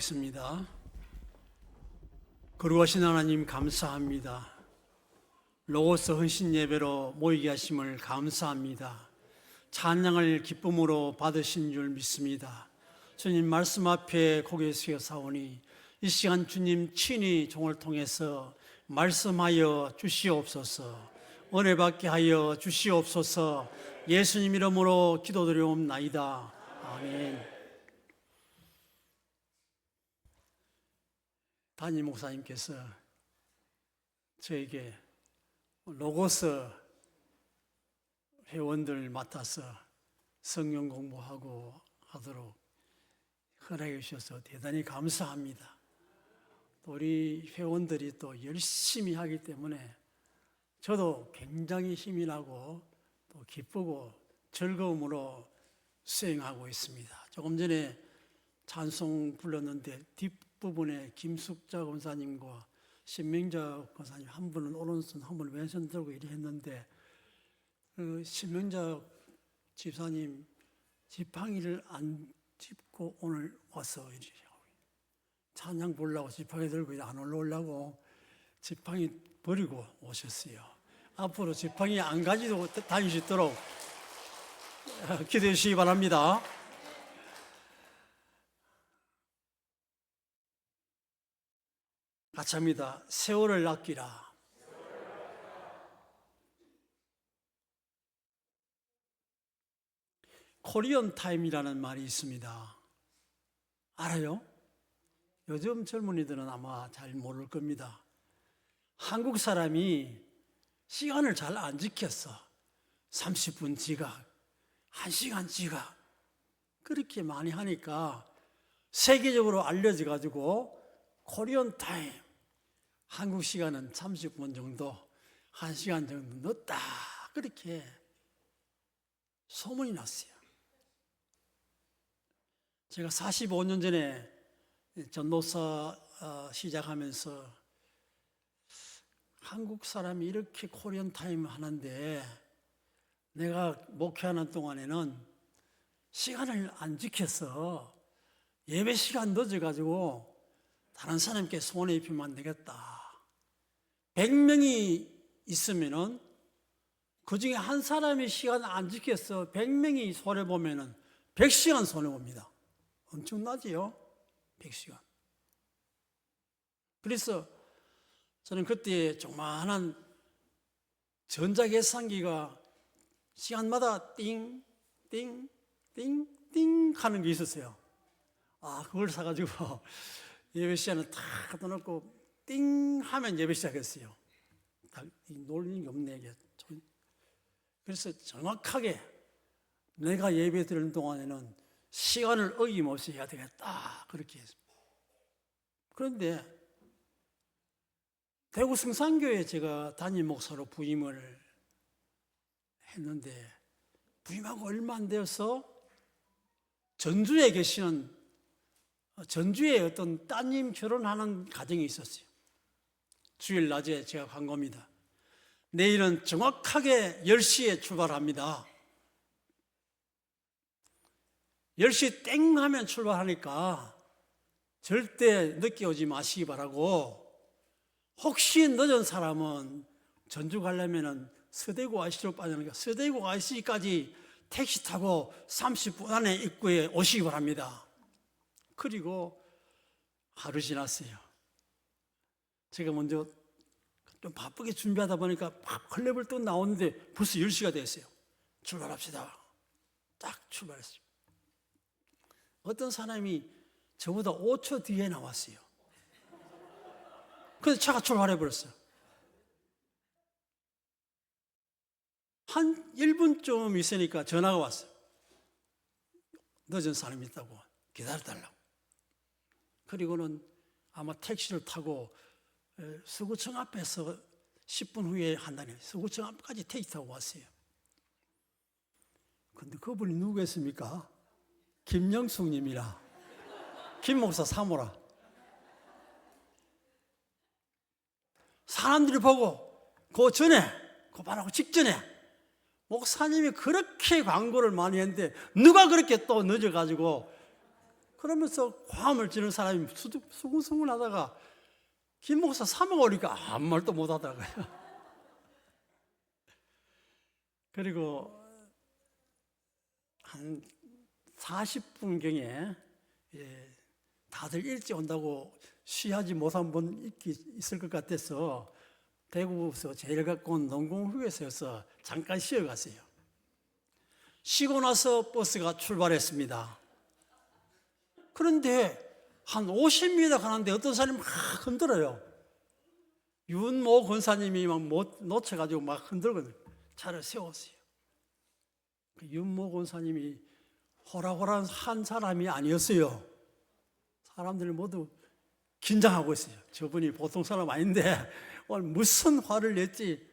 기도하겠습니다. 거룩하신 하나님 감사합니다. 로고스 헌신 예배로 모이게 하심을 감사합니다. 찬양을 기쁨으로 받으신 줄 믿습니다. 주님 말씀 앞에 고개 숙여 사오니 이 시간 주님 친히 종을 통해서 말씀하여 주시옵소서, 은혜 받게 하여 주시옵소서. 예수님 이름으로 기도드리옵나이다. 아멘. 담임 목사님께서 저에게 로고스 회원들 맡아서 성경 공부하고 하도록 허락해 주셔서 대단히 감사합니다. 또 우리 회원들이 또 열심히 하기 때문에 저도 굉장히 힘이 나고 또 기쁘고 즐거움으로 수행하고 있습니다. 조금 전에 찬송 불렀는데 뒷부분에 김숙자 권사님과 신명자 권사님, 한 분은 오른손 한 분은 왼손 들고 이렇게 했는데 그 신명자 집사님 지팡이를 안 짚고 오늘 와서 이렇게 찬양 부르려고 지팡이 들고 안 올라오려고 지팡이 버리고 오셨어요. 앞으로 지팡이 안 가지고 다닐 수 있도록 기도해 주시기 바랍니다. 같이 합니다. 세월을 아끼라. 코리안 타임이라는 말이 있습니다. 알아요? 요즘 젊은이들은 아마 잘 모를 겁니다. 한국 사람이 시간을 잘 안 지켰어. 30분 지각, 1시간 지각 그렇게 많이 하니까 세계적으로 알려져 가지고 코리안 타임, 한국 시간은 30분 정도, 1시간 정도 늦다 그렇게 소문이 났어요. 제가 45년 전에 전도사 시작하면서 한국 사람이 이렇게 코리안 타임 하는데 내가 목회하는 동안에는 시간을 안 지켜서 예배 시간 늦어가지고 다른 사람께 손해 입히면 안 되겠다. 100명이 있으면은 그 중에 한 사람이 시간 안 지켜서 100명이 손해보면은 100시간 손해봅니다. 엄청나지요? 100시간. 그래서 저는 그때 조그마한 전자계산기가 시간마다 띵, 띵, 띵, 띵 하는 게 있었어요. 그걸 사가지고 예배 시간을 다 갖다 놓고 띵 하면 예배 시작했어요. 놀리는 게 없네, 이게. 그래서 정확하게 내가 예배 드리는 동안에는 시간을 어김없이 해야 되겠다. 그렇게 했습니다. 그런데 대구 성산교회에 제가 담임 목사로 부임을 했는데 부임하고 얼마 안 되어서 전주에 계시는 전주에 어떤 따님 결혼하는 가정이 있었어요. 주일 낮에 제가 간 겁니다. 내일은 정확하게 10시에 출발합니다. 10시 땡 하면 출발하니까 절대 늦게 오지 마시기 바라고, 혹시 늦은 사람은 전주 가려면 서대구 IC로 빠지니까 서대구 IC까지 택시 타고 30분 안에 입구에 오시기 바랍니다. 그리고 하루 지났어요. 제가 먼저 좀 바쁘게 준비하다 보니까 막 헐레벌떡 나오는데 벌써 10시가 됐어요. 출발합시다. 딱 출발했어요. 어떤 사람이 저보다 5초 뒤에 나왔어요. 그래서 차가 출발해버렸어요. 한 1분쯤 있으니까 전화가 왔어요. 늦은 사람이 있다고 기다려달라고. 그리고는 아마 택시를 타고 서구청 앞에서 10분 후에 한다네. 서구청 앞까지 택시 타고 왔어요. 근데 그분이 누구겠습니까? 김영숙 님이라. 김 목사 사모라. 사람들이 보고 그 전에, 그 바로 직전에 목사님이 그렇게 광고를 많이 했는데 누가 그렇게 또 늦어가지고 그러면서 고함을 지르는 사람이 수근수근 하다가 김 목사 사명 오니까 아무 말도 못 하더라고요. 그리고 한 40분경에 다들 일찍 온다고 쉬하지 못한 분 있을 것 같아서 대구에서 제일 가까운 농공휴게소에서 잠깐 쉬어갔어요. 쉬고 나서 버스가 출발했습니다. 그런데 한 50m 가는데 어떤 사람이 막 흔들어요. 윤모 권사님이 막 놓쳐가지고 막 흔들거든요. 차를 세웠어요. 그 윤모 권사님이 호락호락한 사람이 아니었어요. 사람들이 모두 긴장하고 있어요. 저분이 보통 사람 아닌데 오늘 무슨 화를 냈지?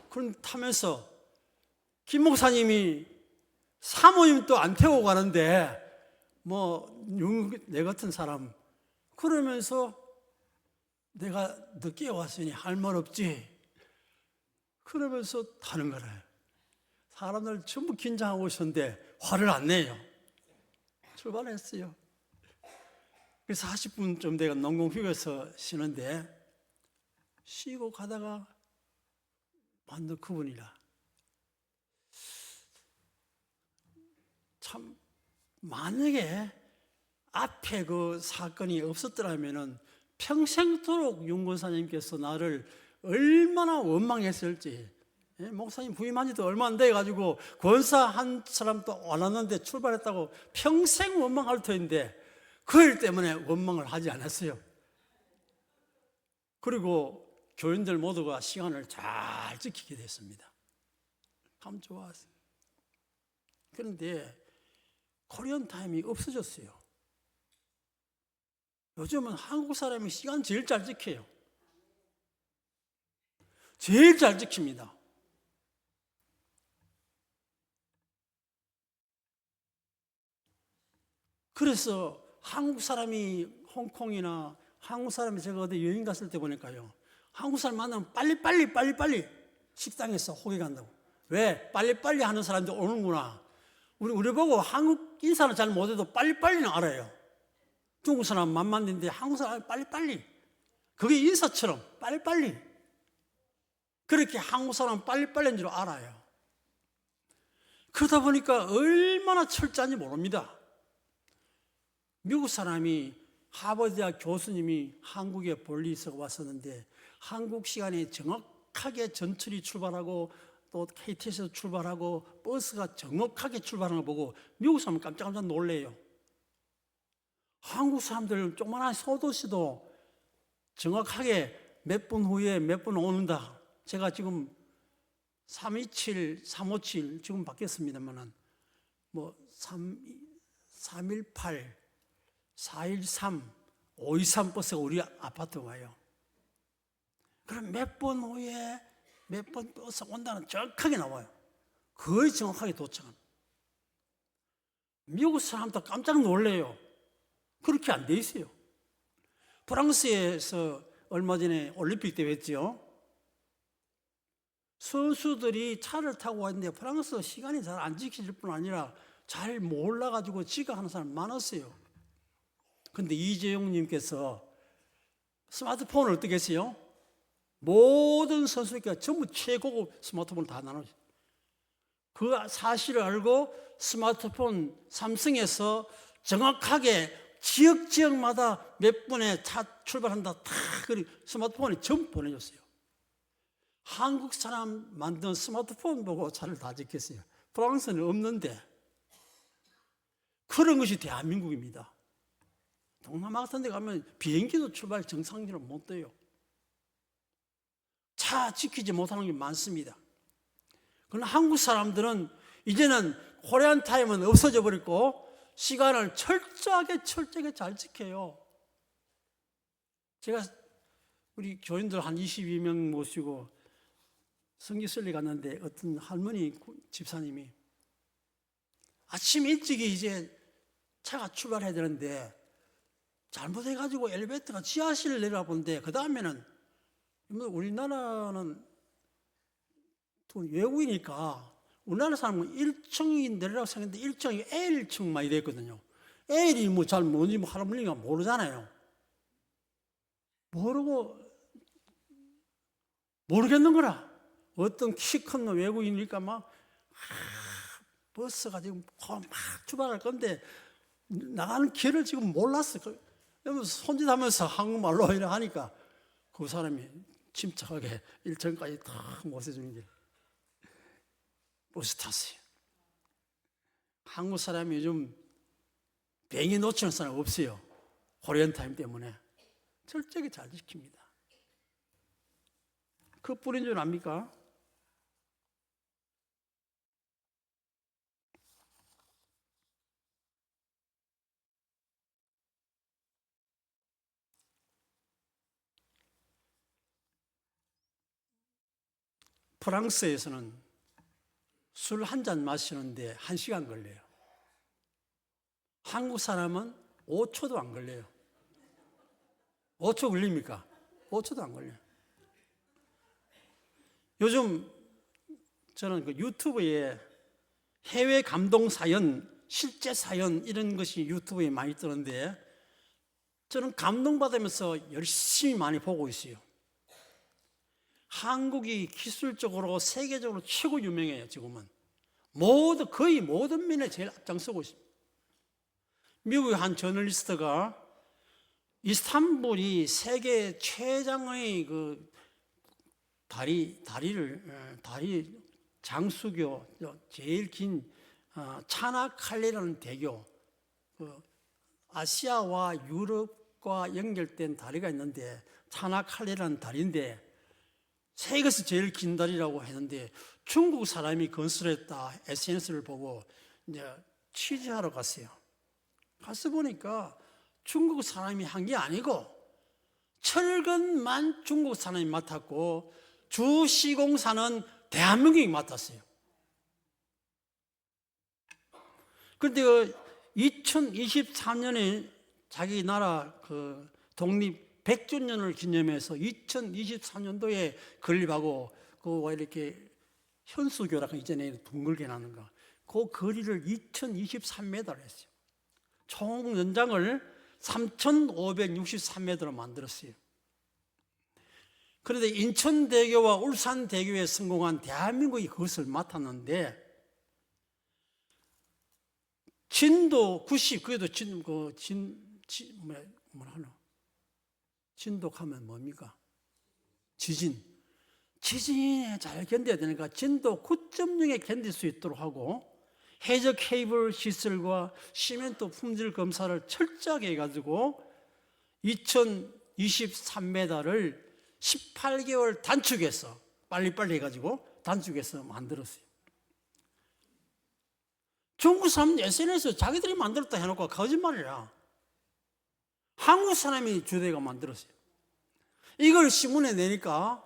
그렇다면서 김 목사님이 사모님도 안 태우고 가는데 내 같은 사람 그러면서 내가 늦게 왔으니 할 말 없지 그러면서 타는 거래요. 사람들 전부 긴장하고 있었는데 화를 안 내요. 출발했어요. 그래서 40분쯤 내가 농공휴게소 쉬는데 쉬고 가다가 만든 그분이라 참 만약에 앞에 그 사건이 없었더라면은 평생토록 윤 권사님께서 나를 얼마나 원망했을지. 목사님 부임한 지도 얼마 안 돼가지고 권사 한 사람도 안 왔는데 출발했다고 평생 원망할 터인데 그 일 때문에 원망을 하지 않았어요. 그리고 교인들 모두가 시간을 잘 지키게 됐습니다. 참 좋았어요. 그런데 코리안 타임이 없어졌어요. 요즘은 한국 사람이 시간 제일 잘 지켜요. 제일 잘 지킵니다. 그래서 한국 사람이 홍콩이나 한국 사람이 제가 어디 여행 갔을 때 보니까요. 한국 사람 만나면 빨리 식당에서 호객 한다고. 왜? 빨리빨리 하는 사람들 오는구나. 우리 보고 한국 인사는 잘 못해도 빨리빨리는 알아요. 중국 사람 만만인데 한국 사람 빨리빨리. 그게 인사처럼 빨리빨리. 그렇게 한국 사람 빨리빨리인 줄 알아요. 그러다 보니까 얼마나 철저한지 모릅니다. 미국 사람이 하버드대학 교수님이 한국에 볼일이 있어 왔었는데 한국 시간에 정확하게 전철이 출발하고 또 KTX에서 출발하고 버스가 정확하게 출발하는 거 보고 미국 사람은 깜짝 놀래요. 한국 사람들은 조그마한 소도시도 정확하게 몇 분 후에 몇 분 오는다. 제가 지금 327, 357 지금 바뀌었습니다만은 318, 413, 523 버스가 우리 아파트 와요. 그럼 몇 분 후에 몇 번 버스 온다는 정확하게 나와요. 거의 정확하게 도착합니다. 미국 사람도 깜짝 놀래요. 그렇게 안 돼 있어요. 프랑스에서 얼마 전에 올림픽 대회 했죠. 선수들이 차를 타고 왔는데 프랑스 시간이 잘 안 지켜질 뿐 아니라 잘 몰라가지고 지각하는 사람 많았어요. 근데 이재용님께서 스마트폰을 어떻게 했어요? 모든 선수들께 전부 최고급 스마트폰을 다 나눠줬어요. 그 사실을 알고 스마트폰 삼성에서 정확하게 지역마다 몇 분에 차 출발한다 다 스마트폰에 전부 보내줬어요. 한국 사람 만든 스마트폰 보고 차를 다 지켰어요. 프랑스는 없는데 그런 것이 대한민국입니다. 동남아 같은 데 가면 비행기도 출발 정상적으로 못 돼요. 차 지키지 못하는 게 많습니다. 그러나 한국 사람들은 이제는 코리안 타임은 없어져 버렸고 시간을 철저하게 잘 지켜요. 제가 우리 교인들 한 22명 모시고 성지순례 갔는데 어떤 할머니 집사님이 아침 일찍이 이제 차가 출발해야 되는데 잘못해가지고 엘리베이터가 지하실을 내려본데 그 다음에는 우리나라는 또 외국이니까 우리나라 사람은 1층이 내리라고 생각했는데 1층이 L층만 이랬거든요. L이 뭐 잘 뭔지 뭐 할머니가 모르잖아요. 모르겠는 거라. 어떤 키 큰 외국인이니까 막 버스가 지금 막 출발할 건데 나가는 길을 지금 몰랐어. 손짓하면서 한국말로 이래 하니까 그 사람이 침착하게 일정까지 다 모셔주는 길. 버스 탔어요. 한국 사람이 요즘 비행기 놓치는 사람 없어요. 코리안 타임 때문에. 철저하게 잘 지킵니다. 그 뿌린 줄 압니까? 프랑스에서는 술 한 잔 마시는데 1시간 걸려요. 한국 사람은 5초도 안 걸려요. 5초 걸립니까? 5초도 안 걸려요. 요즘 저는 그 유튜브에 해외 감동 사연, 실제 사연 이런 것이 유튜브에 많이 뜨는데 저는 감동받으면서 열심히 많이 보고 있어요. 한국이 기술적으로 세계적으로 최고 유명해요. 지금은 거의 모든 면에 제일 앞장서고 있습니다. 미국의 한 저널리스트가 이스탄불이 세계 최장의 그 다리 장수교 제일 긴 차나칼레라는 대교, 아시아와 유럽과 연결된 다리가 있는데 차나칼레라는 다리인데 세계에서 제일 긴 다리라고 했는데 중국 사람이 건설했다 SNS를 보고 이제 취재하러 갔어요. 가서 보니까 중국 사람이 한 게 아니고 철근만 중국 사람이 맡았고 주시공사는 대한민국이 맡았어요. 그런데 2023년에 자기 나라 그 독립 100주년을 기념해서 2023년도에 건립하고 그 이렇게 현수교라고 이전에 둥글게 나는 거, 그 거리를 2023m를 했어요. 총 연장을 3,563m로 만들었어요. 그런데 인천대교와 울산대교에 성공한 대한민국이 그것을 맡았는데 진도 90, 그래도 진도하면 뭡니까? 지진에 잘 견뎌야 되니까 진도 9.0에 견딜 수 있도록 하고 해저 케이블 시설과 시멘트 품질 검사를 철저하게 해가지고 2023m를 18개월 단축해서 빨리빨리 해가지고 단축해서 만들었어요. 중국 사람은 SNS에 자기들이 만들었다 해놓고 거짓말이야. 한국 사람이 주대가 만들었어요. 이걸 신문에 내니까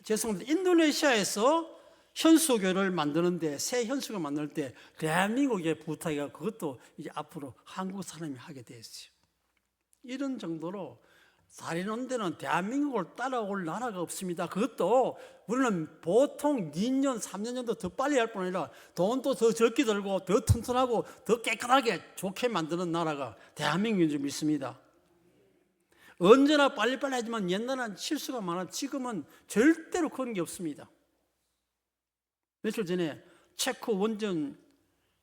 죄송합니다. 인도네시아에서 현수교를 만드는데 새 현수교 만들 때 대한민국에 부탁해가 그것도 이제 앞으로 한국 사람이 하게 됐어요. 이런 정도로 다리 놓은 데는 대한민국을 따라올 나라가 없습니다. 그것도 우리는 보통 2년, 3년 정도 더 빨리 할 뿐 아니라 돈도 더 적게 들고 더 튼튼하고 더 깨끗하게 좋게 만드는 나라가 대한민국인 줄 믿습니다. 언제나 빨리빨리 하지만 옛날에는 실수가 많아. 지금은 절대로 그런 게 없습니다. 며칠 전에 체코 원전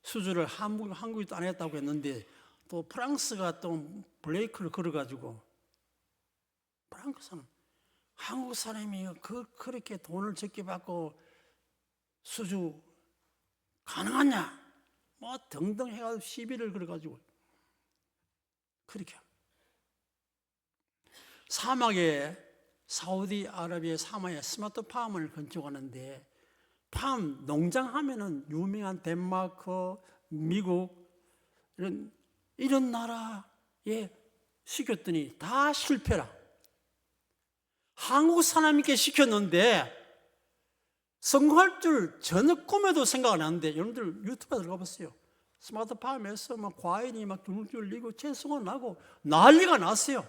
수주를 한국이 또 안 했다고 했는데 또 프랑스가 또 브레이크를 걸어가지고 프랑스는 한국 사람이 그렇게 돈을 적게 받고 수주 가능하냐? 뭐 등등 해가지고 시비를 걸어가지고 그렇게 사우디아라비아 사막에 스마트팜을 건축하는데 팜 농장 하면은 유명한 덴마크, 미국 이런 나라에 시켰더니 다 실패라. 한국 사람에게 시켰는데 성공할 줄 전혀 꿈에도 생각 안 하는데 여러분들 유튜브에 들어가 보세요. 스마트팜에서 막 과일이 막 줄줄 리고 채소가 나고 난리가 났어요.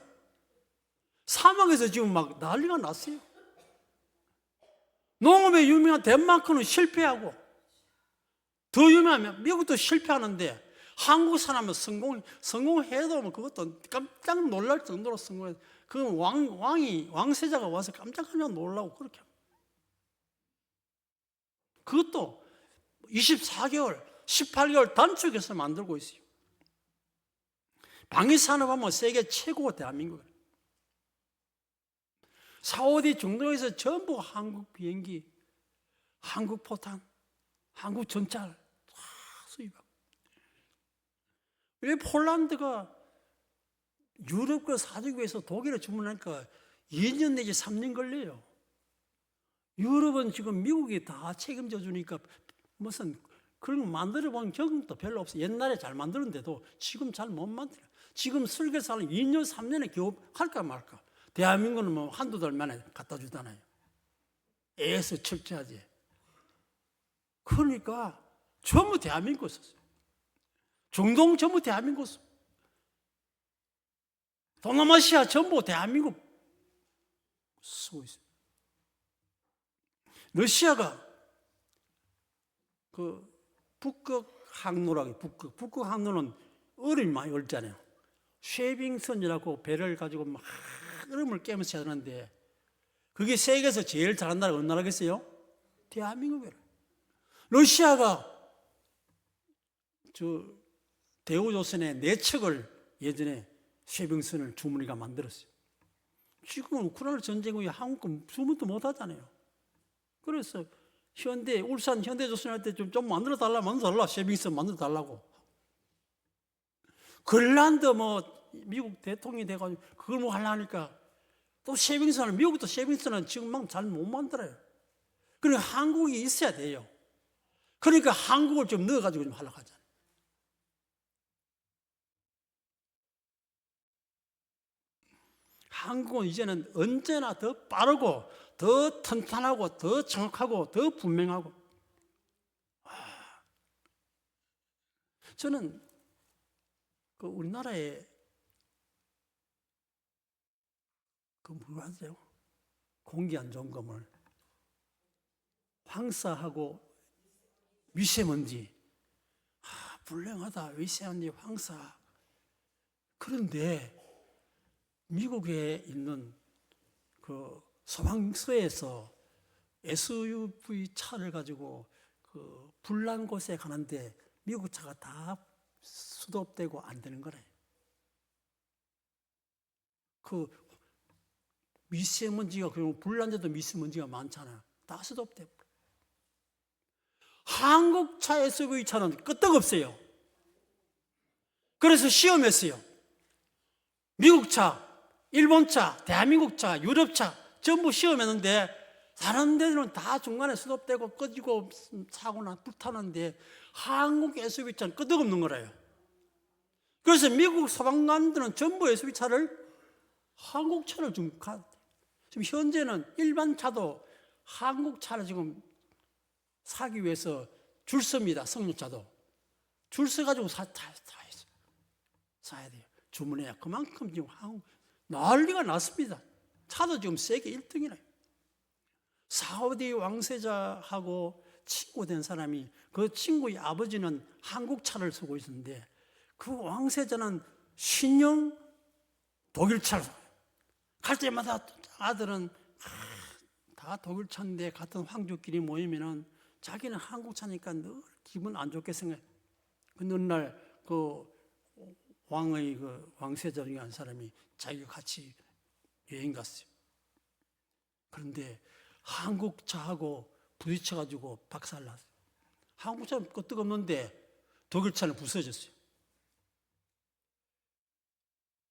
사막에서 지금 막 난리가 났어요. 농업에 유명한 덴마크는 실패하고 더 유명하면 미국도 실패하는데 한국 사람은 성공해도 뭐 그것도 깜짝 놀랄 정도로 성공해. 그 왕세자가 와서 깜짝깜짝 놀라고 그렇게. 그것도 24개월, 18개월 단축해서 만들고 있어요. 방위산업하면 세계 최고 대한민국. 사우디 중동에서 전부 한국 비행기, 한국 포탄, 한국 전차를 다 수입하고. 왜 폴란드가 유럽 거 사주기 위해서 독일에 주문하니까 2년 내지 3년 걸려요. 유럽은 지금 미국이 다 책임져 주니까 무슨 그런 거 만들어 본 경험도 별로 없어요. 옛날에 잘 만들었는데도 지금 잘 못 만들어요. 지금 설계사는 2년, 3년에 겨우 할까 말까. 대한민국은 뭐 한두 달 만에 갖다 주잖아요. 애에서 철저하지. 그러니까 전부 대한민국 썼어요. 중동 전부 대한민국 썼어요. 동남아시아 전부 대한민국 쓰고 있어요. 러시아가 그 북극 항로라고, 북극 항로는 얼음이 많이 얼잖아요. 쉐빙선이라고 배를 가지고 막 얼음을 깨면서 하는데 그게 세계에서 제일 잘한 나라가 어느 나라겠어요? 대한민국이에요. 러시아가 대우조선의 4척을 예전에 쉐빙선을 주머니가 만들었어요. 지금은 우크라이나 전쟁 후에 한국 거 주문도 못 하잖아요. 그래서 울산 현대조선할 때 좀 만들어 달라, 쉐빙선 만들어 달라고. 그린란드 미국 대통령이 돼가지고 그걸 뭐 하려니까 또 쉐빙선을, 미국도 쉐빙선은 지금 막 잘 못 만들어요. 그러니까 한국이 있어야 돼요. 그러니까 한국을 좀 넣어가지고 좀 하려고 하잖아요. 한국은 이제는 언제나 더 빠르고 더 탄탄하고 더 정확하고 더 분명하고. 저는 그 우리나라에 그 뭐라 하세요? 공기 안 좋은 거물 황사하고 미세먼지. 불행하다. 미세먼지, 황사. 그런데 미국에 있는 그 소방서에서 SUV 차를 가지고 그 불난 곳에 가는데 미국 차가 다 수도업되고 안 되는 거래요. 그 미세먼지가, 그리고 불난 데도 미세먼지가 많잖아요. 다 수도업되고. 한국 차 SUV 차는 끄떡없어요. 그래서 시험했어요. 미국 차, 일본 차, 대한민국 차, 유럽 차 전부 시험했는데 다른 데는 다 중간에 수도업되고 꺼지고 사고나 불타는데 한국 SUV 차는 끄떡없는 거래요. 그래서 미국 소방관들은 전부 SUV 차를 한국 차를 지금 현재는 일반 차도 한국 차를 지금 사기 위해서 줄 섭니다. 성능차도 줄 서가지고 사야 돼요. 주문해야 그만큼 지금 한국 난리가 났습니다. 차도 지금 세계 1등이래요. 사우디 왕세자하고 친구 된 사람이, 그 친구의 아버지는 한국 차를 쓰고 있었는데 그 왕세자는 신형 독일 차를 써요. 갈 때마다 아들은 다 독일 차인데 같은 황족끼리 모이면은 자기는 한국 차니까 늘 기분 안 좋게 생각해. 어느 날 그 왕의 그 왕세자 중에 한 사람이 자기가 같이 여행 갔어요. 그런데 한국 차하고 부딪혀가지고 박살났어요. 한국 차는 끄떡없는데 독일 차는 부서졌어요.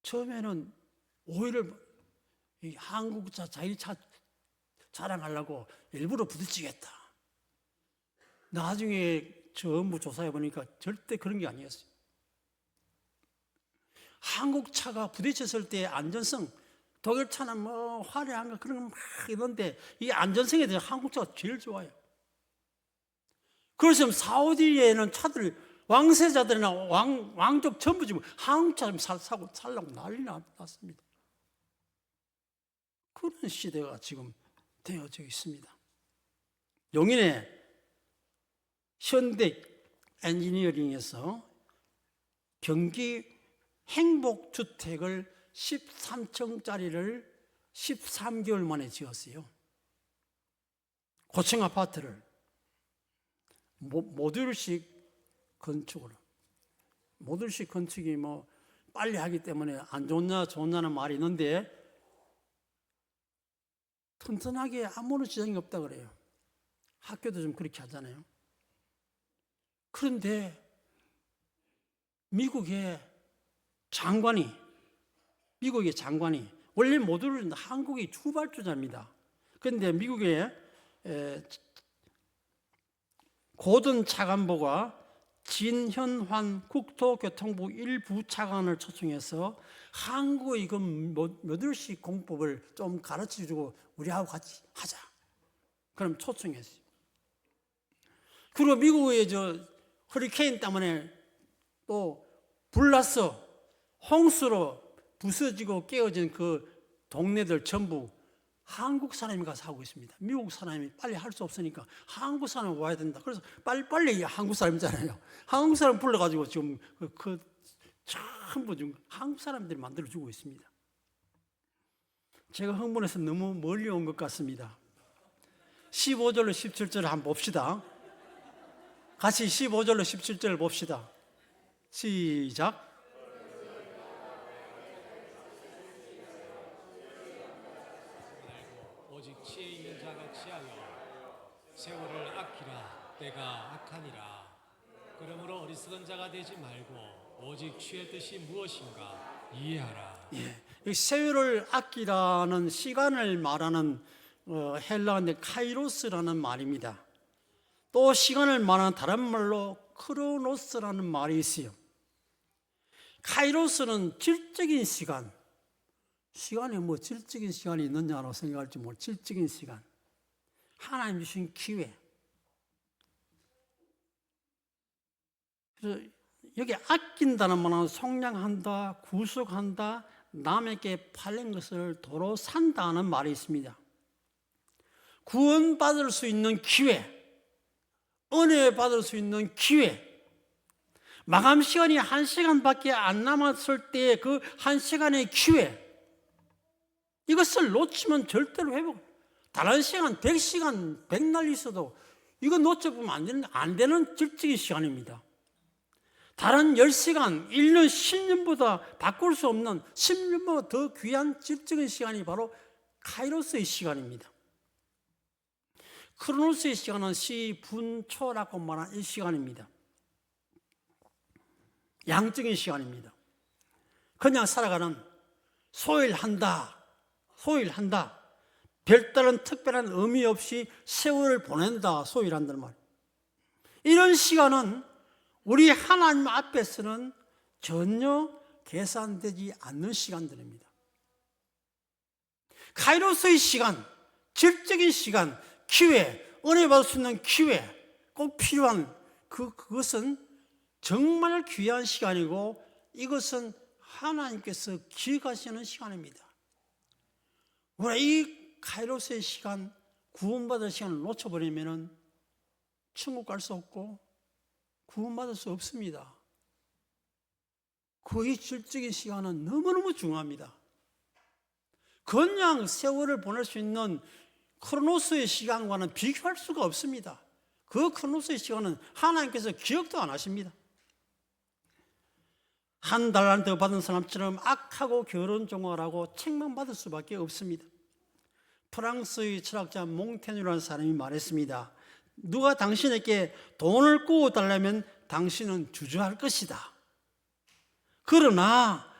처음에는 오히려 이 한국 차, 자기 차 자랑하려고 일부러 부딪히겠다. 나중에 전부 조사해 보니까 절대 그런 게 아니었어요. 한국 차가 부딪혔을 때 안전성, 독일 차는 뭐 화려한 거 그런 거 막 이런데 이 안전성에 대해서 한국 차가 제일 좋아요. 그래서 사우디에는 차들, 왕세자들이나 왕족 전부 지금 한국 차 좀 살라고 난리 났습니다. 그런 시대가 지금 되어져 있습니다. 용인에 현대 엔지니어링에서 경기 행복주택을 13층짜리를 13개월 만에 지었어요. 고층 아파트를 모듈식 건축으로. 모듈식 건축이 뭐 빨리 하기 때문에 안 좋냐 좋냐는 말이 있는데 튼튼하게 아무런 지장이 없다 그래요. 학교도 좀 그렇게 하잖아요. 그런데 미국의 장관이 원래 모듈은 한국이 후발주자입니다. 그런데 미국의 고든 차관보가 진현환 국토교통부 일부 차관을 초청해서 한국의 그 모듈식 공법을 좀 가르쳐주고 우리하고 같이 하자. 그럼 초청했어요. 그리고 미국의 허리케인 때문에 또 불났어. 홍수로 부서지고 깨어진 그 동네들 전부 한국 사람이 가서 하고 있습니다. 미국 사람이 빨리 할 수 없으니까 한국 사람이 와야 된다. 그래서 빨리 한국 사람이잖아요. 한국 사람 불러가지고 지금 전부 지금 한국 사람들이 만들어주고 있습니다. 제가 흥분해서 너무 멀리 온 것 같습니다. 15절로 17절을 한번 봅시다. 같이 15절로 17절을 봅시다. 시작. 오직 지혜 있는 자가 취하여 세월을 아끼라. 때가 악하니라. 그러므로 어리석은 자가 되지 말고 오직 주의 뜻이 무엇인가 이해하라. 이 세월을 아끼라는 시간을 말하는 헬라어인데 카이로스라는 말입니다. 또 시간을 말하는 다른 말로 크로노스라는 말이 있어요. 카이로스는 질적인 시간. 시간에 뭐 질적인 시간이 있느냐고 생각할지 모르 질적인 시간. 하나님 주신 기회. 그래서 여기 아낀다는 말은 속량한다, 구속한다, 남에게 팔린 것을 도로 산다는 말이 있습니다. 구원받을 수 있는 기회, 은혜 받을 수 있는 기회, 마감 시간이 1시간밖에 안 남았을 때의 그 1시간의 기회, 이것을 놓치면 절대로 회복. 다른 시간 100시간 100날 있어도 이거 놓쳐보면 안 되는 질적인 시간입니다. 다른 10시간 1년 10년보다 바꿀 수 없는 10년보다 더 귀한 질적인 시간이 바로 카이로스의 시간입니다. 크로노스의 시간은 시, 분, 초라고 말하는 이 시간입니다. 양적인 시간입니다. 그냥 살아가는 소일한다. 별다른 특별한 의미 없이 세월을 보낸다. 소일한다는 말. 이런 시간은 우리 하나님 앞에서는 전혀 계산되지 않는 시간들입니다. 카이로스의 시간, 질적인 시간, 기회, 은혜 받을 수 있는 기회, 꼭 필요한 그것은 정말 귀한 시간이고 이것은 하나님께서 기억하시는 시간입니다. 우리가 이 카이로스의 시간, 구원받을 시간을 놓쳐버리면 천국 갈 수 없고 구원받을 수 없습니다. 그 질적인 시간은 너무너무 중요합니다. 그냥 세월을 보낼 수 있는 크로노스의 시간과는 비교할 수가 없습니다. 그 크로노스의 시간은 하나님께서 기억도 안 하십니다. 한 달란트 받은 사람처럼 악하고 게으른 종아라고 책망받을 수밖에 없습니다. 프랑스의 철학자 몽테뉴라는 사람이 말했습니다. 누가 당신에게 돈을 꾸어달라면 당신은 주저할 것이다. 그러나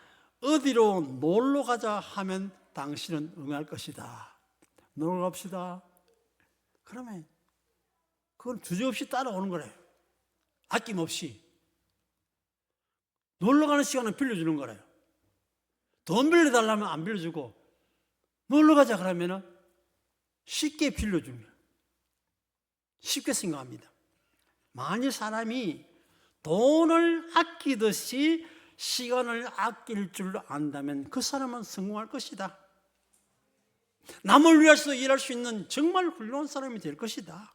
어디로 놀러 가자 하면 당신은 응할 것이다. 놀러 갑시다. 그러면 그건 주저없이 따라오는 거래요. 아낌없이. 놀러 가는 시간은 빌려주는 거래요. 돈 빌려달라면 안 빌려주고 놀러 가자 그러면 쉽게 빌려주는 거예요. 쉽게 생각합니다. 만일 사람이 돈을 아끼듯이 시간을 아낄 줄 안다면 그 사람은 성공할 것이다. 남을 위해서 일할 수 있는 정말 훌륭한 사람이 될 것이다.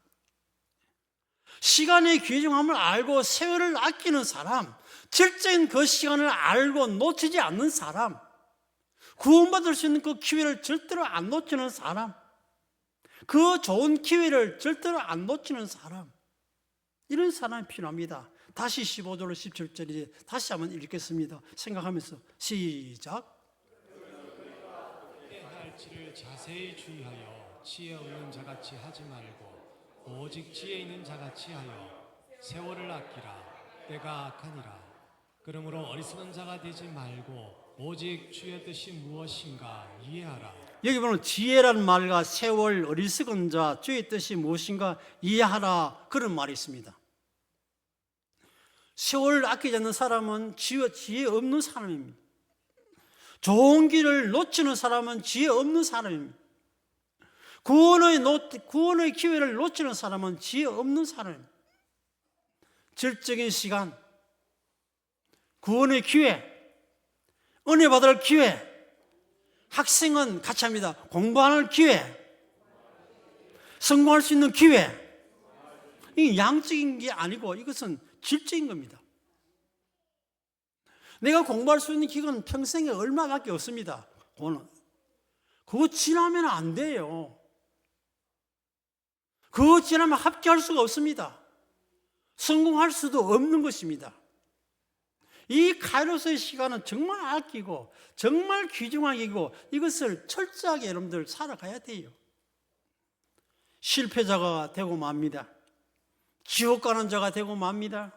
시간의 귀중함을 알고 세월을 아끼는 사람, 질적인 그 시간을 알고 놓치지 않는 사람, 구원받을 수 있는 그 기회를 절대로 안 놓치는 사람, 그 좋은 기회를 절대로 안 놓치는 사람, 이런 사람이 필요합니다. 다시 15절로 17절이 다시 한번 읽겠습니다. 생각하면서 시작. 할지를 자세히 주의하여 지혜 없는 자같이 하지 말고 오직 지혜 있는 자같이 하여 세월을 아끼라. 때가 악하니라. 그러므로 어리석은 자가 되지 말고 오직 주의 뜻이 무엇인가 이해하라. 여기 보면 지혜라는 말과 세월, 어리석은 자, 주의 뜻이 무엇인가 이해하라, 그런 말이 있습니다. 세월을 아끼지 않는 사람은 지혜 없는 사람입니다. 좋은 길을 놓치는 사람은 지혜 없는 사람입니다. 구원의 기회를 놓치는 사람은 지혜 없는 사람입니다. 질적인 시간, 구원의 기회, 은혜 받을 기회, 학생은 같이 합니다. 공부하는 기회, 성공할 수 있는 기회. 이게 양적인 게 아니고 이것은 질적인 겁니다. 내가 공부할 수 있는 기간은 평생에 얼마밖에 없습니다. 그거 지나면 안 돼요. 그거 지나면 합격할 수가 없습니다. 성공할 수도 없는 것입니다. 이 카이로스의 시간은 정말 아끼고 정말 귀중하게 이고 이것을 철저하게 여러분들 살아가야 돼요. 실패자가 되고 맙니다. 지옥 가는 자가 되고 맙니다.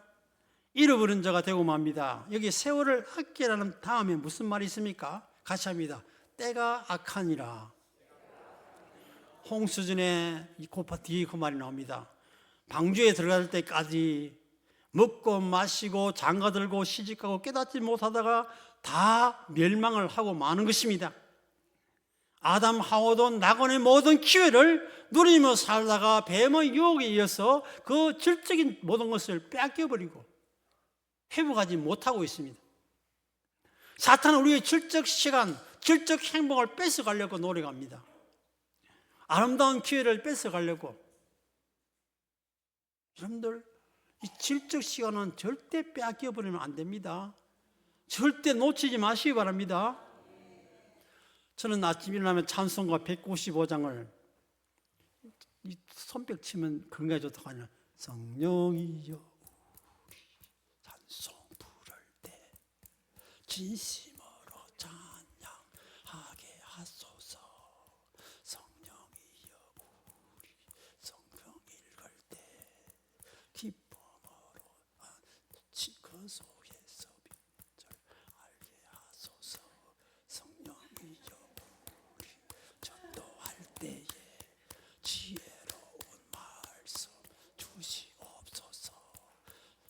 잃어버린 자가 되고 맙니다. 여기 세월을 아끼라는 다음에 무슨 말이 있습니까? 같이 합니다. 때가 악하니라. 홍수전에 뒤에 그 말이 나옵니다. 방주에 들어갈 때까지 먹고 마시고 장가들고 시집가고 깨닫지 못하다가 다 멸망을 하고 마는 것입니다. 아담 하와도 낙원의 모든 기회를 누리며 살다가 뱀의 유혹에 의해서 그 질적인 모든 것을 빼앗겨버리고 회복하지 못하고 있습니다. 사탄은 우리의 질적 시간, 질적 행복을 뺏어가려고 노력합니다. 아름다운 기회를 뺏어가려고. 여러분들, 이 질적 시간은 절대 빼앗겨버리면 안 됩니다. 절대 놓치지 마시기 바랍니다. 저는 아침 일어나면 찬송가 195장을 이 손뼉 치면 건강에 좋다고 하냐. 성령이여 우리 찬송 부를 때 진심으로 찬양하게 하소서. 성령이여 우리 성경 읽을 때 기쁨으로 그 속에서 빛을 알게 하소서. 성령이여 우리 전도할 때에 지혜로운 말씀 주시옵소서.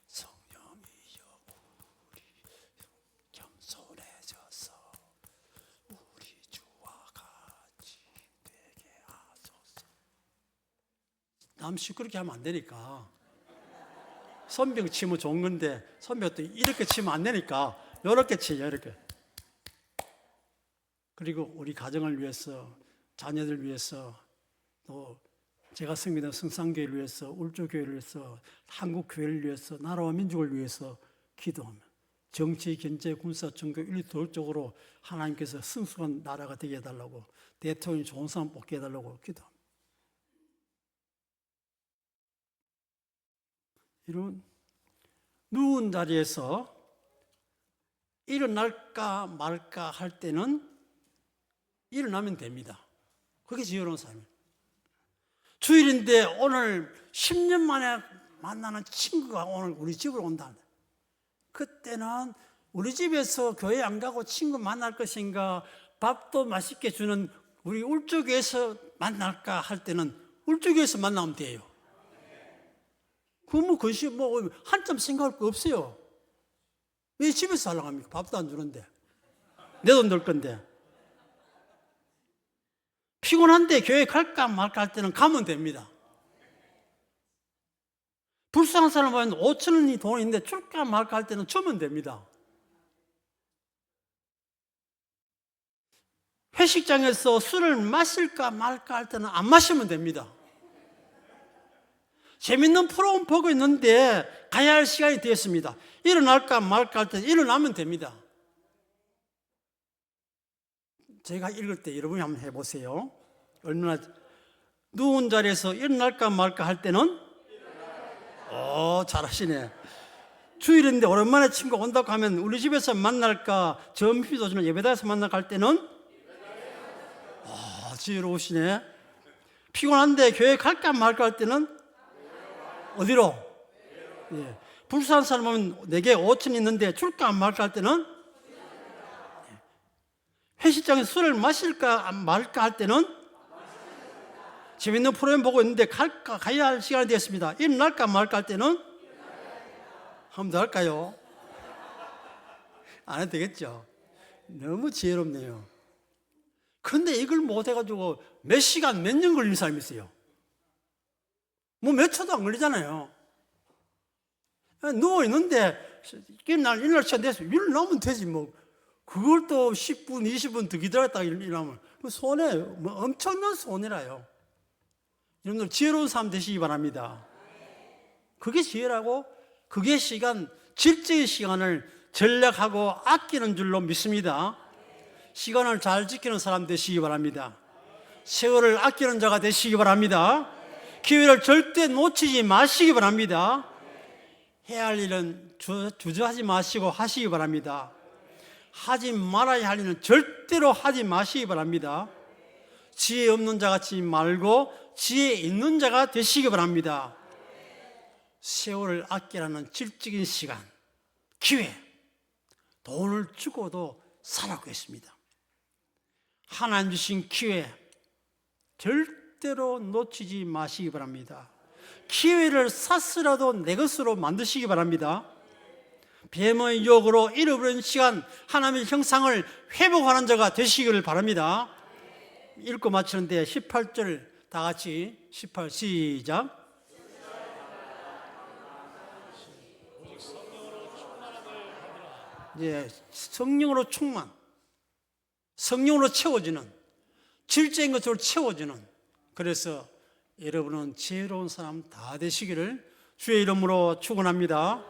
성령이여 우리 겸손해져서 우리 주와 같이 되게 하소서. 남 시끄럽게 하면 안 되니까. 손뼉 치면 좋은 건데 손뼉도 이렇게 치면 안 되니까 이렇게 치요. 이렇게. 그리고 우리 가정을 위해서, 자녀들 위해서, 또 제가 섬기는 성산교회를 위해서, 울주교회를 위해서, 한국교회를 위해서, 나라와 민족을 위해서 기도하면 정치, 경제, 군사, 종교, 일도적으로 하나님께서 승수한 나라가 되게 해달라고, 대통령이 좋은 사람 뽑게 해달라고 기도합니다. 이런 누운 자리에서 일어날까 말까 할 때는 일어나면 됩니다. 그게 지혜로운 삶이에요. 주일인데 오늘 10년 만에 만나는 친구가 오늘 우리 집으로 온다. 그때는 우리 집에서 교회 안 가고 친구 만날 것인가, 밥도 맛있게 주는 우리 울주교에서 만날까 할 때는 울주교에서 만나면 돼요. 그것이 한참 생각할 거 없어요. 왜 집에서 하려고 합니까? 밥도 안 주는데. 내 돈 들 건데. 피곤한데 교회 갈까 말까 할 때는 가면 됩니다. 불쌍한 사람 보면 5천 원이 돈이 있는데 줄까 말까 할 때는 주면 됩니다. 회식장에서 술을 마실까 말까 할 때는 안 마시면 됩니다. 재밌는 프로그램 보고 있는데 가야 할 시간이 되었습니다. 일어날까 말까 할 때 일어나면 됩니다. 제가 읽을 때 여러분이 한번 해보세요. 얼마나 누운 자리에서 일어날까 말까 할 때는 잘하시네. 주일인데 오랜만에 친구가 온다고 하면 우리 집에서 만날까, 저 뮤비도주는 예배당에서 만날까 할 때는 지혜로우시네. 피곤한데 교회 갈까 말까 할 때는 어디로? 예. 불쌍한 사람은 내게 5천 있는데 줄까 말까 할 때는 회식장에서 술을 마실까 말까 할 때는 재밌는 프로그램 보고 있는데 가야 할 시간이 되었습니다. 일어날까 말까 할 때는 한 번 더 할까요? 안 해도 되겠죠? 너무 지혜롭네요. 근데 이걸 못 해가지고 몇 시간, 몇 년 걸리는 사람이 있어요. 뭐 몇 초도 안 걸리잖아요. 누워있는데 일어날 시간 돼서 일어나면 되지 뭐. 그걸 또 10분, 20분 더 기다렸다가 일어나면 손해, 뭐 엄청난 손해라요. 여러분들 지혜로운 사람 되시기 바랍니다. 그게 지혜라고, 그게 질적인 시간을 전략하고 아끼는 줄로 믿습니다. 시간을 잘 지키는 사람 되시기 바랍니다. 세월을 아끼는 자가 되시기 바랍니다. 기회를 절대 놓치지 마시기 바랍니다. 해야 할 일은 주저하지 마시고 하시기 바랍니다. 하지 말아야 할 일은 절대로 하지 마시기 바랍니다. 지혜 없는 자 같지 말고 지혜 있는 자가 되시기 바랍니다. 세월을 아끼라는 질적인 시간, 기회, 돈을 주고도 살아가고 있습니다. 하나님 주신 기회 절대로 놓치지 마시기 바랍니다. 기회를 샀으라도 내 것으로 만드시기 바랍니다. 뱀의 유혹으로 잃어버린 시간, 하나님의 형상을 회복하는 자가 되시기를 바랍니다. 읽고 마치는데 18절 다 같이 18 시작. 이제 성령으로 충만, 성령으로 채워지는, 질적인 것으로 채워지는, 그래서 여러분은 지혜로운 사람 다 되시기를 주의 이름으로 축원합니다.